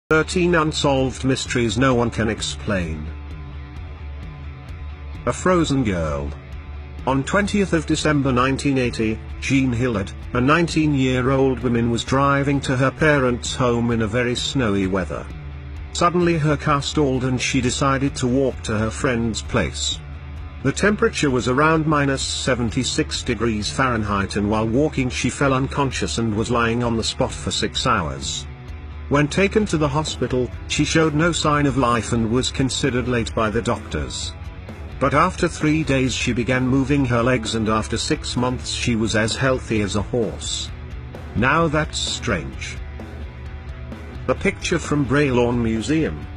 13 Unsolved Mysteries No One Can Explain. A Frozen Girl. On 20th of December 1980, Jean Hillard, a 19-year-old woman, was driving to her parents' home in a very snowy weather. Suddenly her car stalled and she decided to walk to her friend's place. The temperature was around -76 degrees Fahrenheit, and while walking she fell unconscious and was lying on the spot for 6 hours. When taken to the hospital, she showed no sign of life and was considered late by the doctors. But after 3 days she began moving her legs, and after 6 months she was as healthy as a horse. Now that's strange. A picture from Bray Lawn Museum.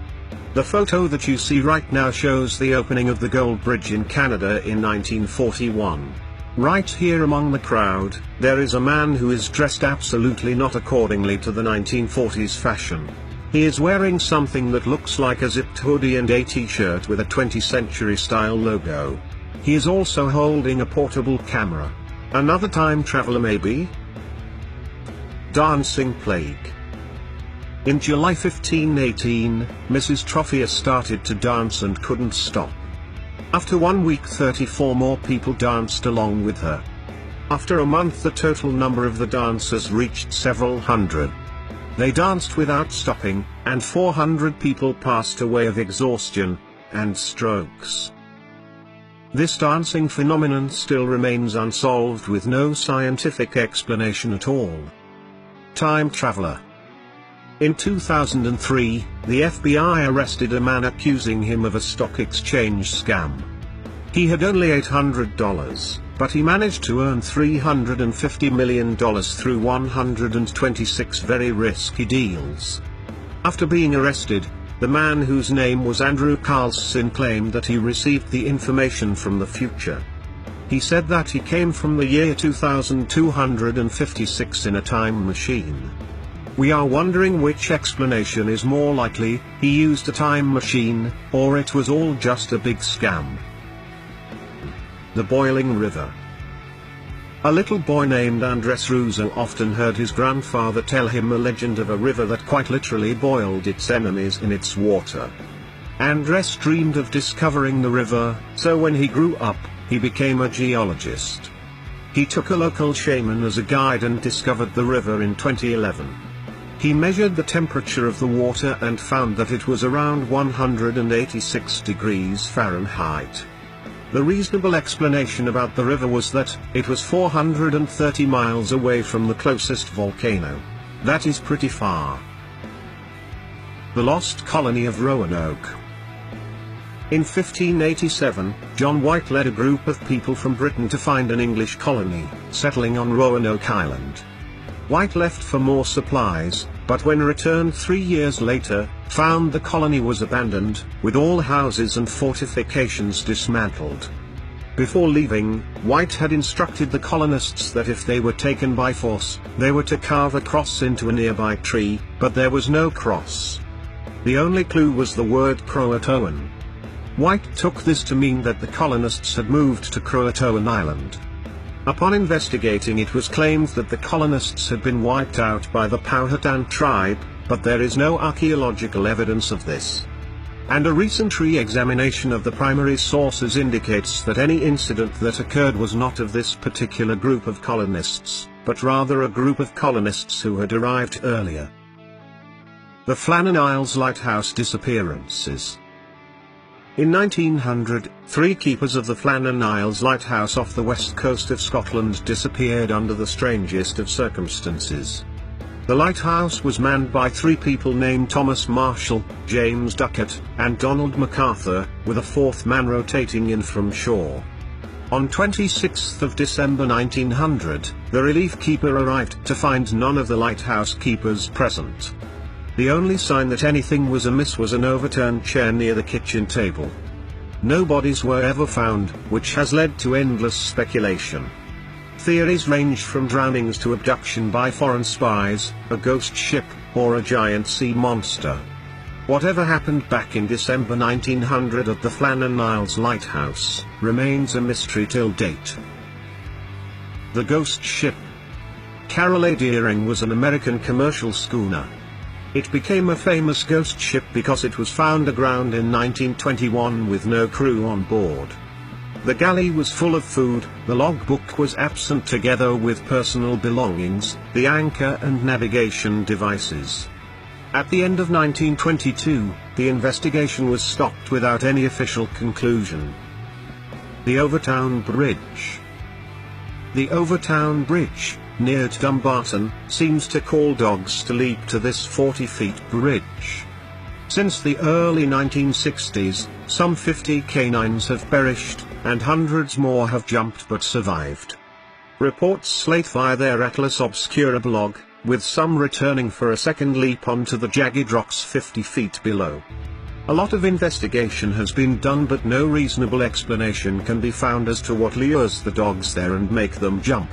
The photo that you see right now shows the opening of the Gold Bridge in Canada in 1941. Right here among the crowd, there is a man who is dressed absolutely not accordingly to the 1940s fashion. He is wearing something that looks like a zipped hoodie and a t-shirt with a 20th century style logo. He is also holding a portable camera. Another time traveler maybe? Dancing Plague. In July 1518, Mrs. Trophea started to dance and couldn't stop. After 1 week 34 more people danced along with her. After a month the total number of the dancers reached several hundred. They danced without stopping, and 400 people passed away of exhaustion and strokes. This dancing phenomenon still remains unsolved, with no scientific explanation at all. Time traveler. In 2003, the FBI arrested a man accusing him of a stock exchange scam. He had only $800, but he managed to earn $350 million through 126 very risky deals. After being arrested, the man, whose name was Andrew Carlson, claimed that he received the information from the future. He said that he came from the year 2256 in a time machine. We are wondering which explanation is more likely: he used a time machine, or it was all just a big scam. The Boiling River. A little boy named Andres Russo often heard his grandfather tell him a legend of a river that quite literally boiled its enemies in its water. Andres dreamed of discovering the river, so when he grew up, he became a geologist. He took a local shaman as a guide and discovered the river in 2011. He measured the temperature of the water and found that it was around 186 degrees Fahrenheit. The reasonable explanation about the river was that it was 430 miles away from the closest volcano. That is pretty far. The Lost Colony of Roanoke. In 1587, John White led a group of people from Britain to find an English colony, settling on Roanoke Island. White left for more supplies, but when returned 3 years later, found the colony was abandoned, with all houses and fortifications dismantled. Before leaving, White had instructed the colonists that if they were taken by force, they were to carve a cross into a nearby tree, but there was no cross. The only clue was the word Croatoan. White took this to mean that the colonists had moved to Croatoan Island. Upon investigating, it was claimed that the colonists had been wiped out by the Powhatan tribe, but there is no archaeological evidence of this. And a recent re-examination of the primary sources indicates that any incident that occurred was not of this particular group of colonists, but rather a group of colonists who had arrived earlier. The Flannan Isles Lighthouse disappearances. In 1900, 3 keepers of the Flannan Isles lighthouse off the west coast of Scotland disappeared under the strangest of circumstances. The lighthouse was manned by 3 people named Thomas Marshall, James Duckett, and Donald MacArthur, with a 4th man rotating in from shore. On 26th of December 1900, the relief keeper arrived to find none of the lighthouse keepers present. The only sign that anything was amiss was an overturned chair near the kitchen table. No bodies were ever found, which has led to endless speculation. Theories range from drownings to abduction by foreign spies, a ghost ship, or a giant sea monster. Whatever happened back in December 1900 at the Flannan Isles Lighthouse remains a mystery till date. The ghost ship. Carol A. Deering was an American commercial schooner. It became a famous ghost ship because it was found aground in 1921 with no crew on board. The galley was full of food, the logbook was absent together with personal belongings, the anchor and navigation devices. At the end of 1922, the investigation was stopped without any official conclusion. The Overtown Bridge. The Overtown Bridge, near Dumbarton, seems to call dogs to leap to this 40-feet bridge. Since the early 1960s, some 50 canines have perished, and hundreds more have jumped but survived. Reports slate via their Atlas Obscura blog, with some returning for a second leap onto the jagged rocks 50 feet below. A lot of investigation has been done but no reasonable explanation can be found as to what lures the dogs there and make them jump.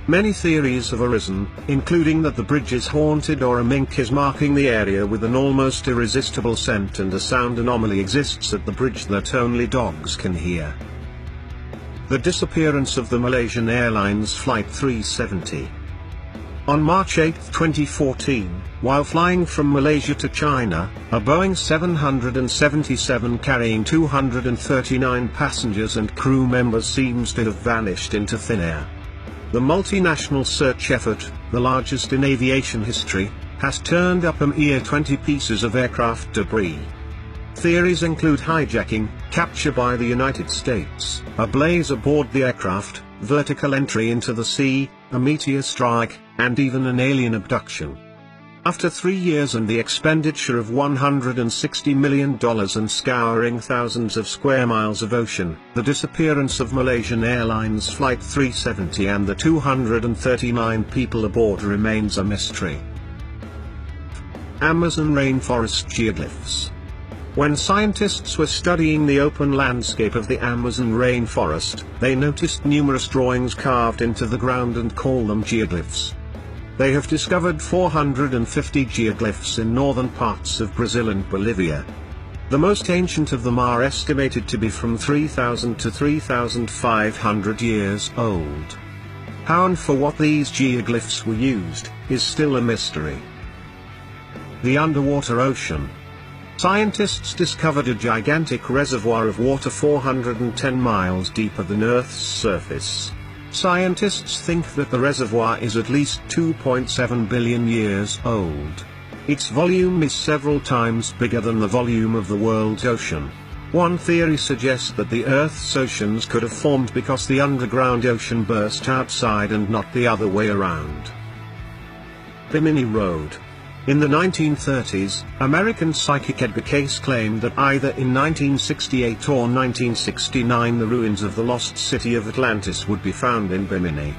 Many theories have arisen, including that the bridge is haunted or a mink is marking the area with an almost irresistible scent and a sound anomaly exists at the bridge that only dogs can hear. The disappearance of the Malaysian Airlines Flight 370. On March 8, 2014, while flying from Malaysia to China, a Boeing 777 carrying 239 passengers and crew members seems to have vanished into thin air. The multinational search effort, the largest in aviation history, has turned up a mere 20 pieces of aircraft debris. Theories include hijacking, capture by the United States, a blaze aboard the aircraft, vertical entry into the sea, a meteor strike, and even an alien abduction. After 3 years and the expenditure of $160 million and scouring thousands of square miles of ocean, the disappearance of Malaysian Airlines Flight 370 and the 239 people aboard remains a mystery. Amazon rainforest geoglyphs. When scientists were studying the open landscape of the Amazon rainforest, they noticed numerous drawings carved into the ground and called them geoglyphs. They have discovered 450 geoglyphs in northern parts of Brazil and Bolivia. The most ancient of them are estimated to be from 3,000 to 3,500 years old. How and for what these geoglyphs were used, is still a mystery. The underwater ocean. Scientists discovered a gigantic reservoir of water 410 miles deeper than Earth's surface. Scientists think that the reservoir is at least 2.7 billion years old. Its volume is several times bigger than the volume of the world's ocean. One theory suggests that the Earth's oceans could have formed because the underground ocean burst outside and not the other way around. Bimini Road. In the 1930s, American psychic Edgar Cayce claimed that either in 1968 or 1969 the ruins of the lost city of Atlantis would be found in Bimini.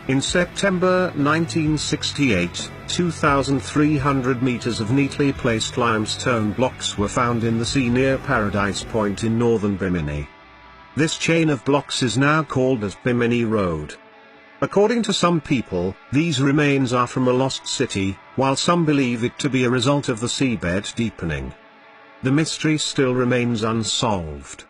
In September 1968, 2,300 meters of neatly placed limestone blocks were found in the sea near Paradise Point in northern Bimini. This chain of blocks is now called as Bimini Road. According to some people, these remains are from a lost city, while some believe it to be a result of the seabed deepening. The mystery still remains unsolved.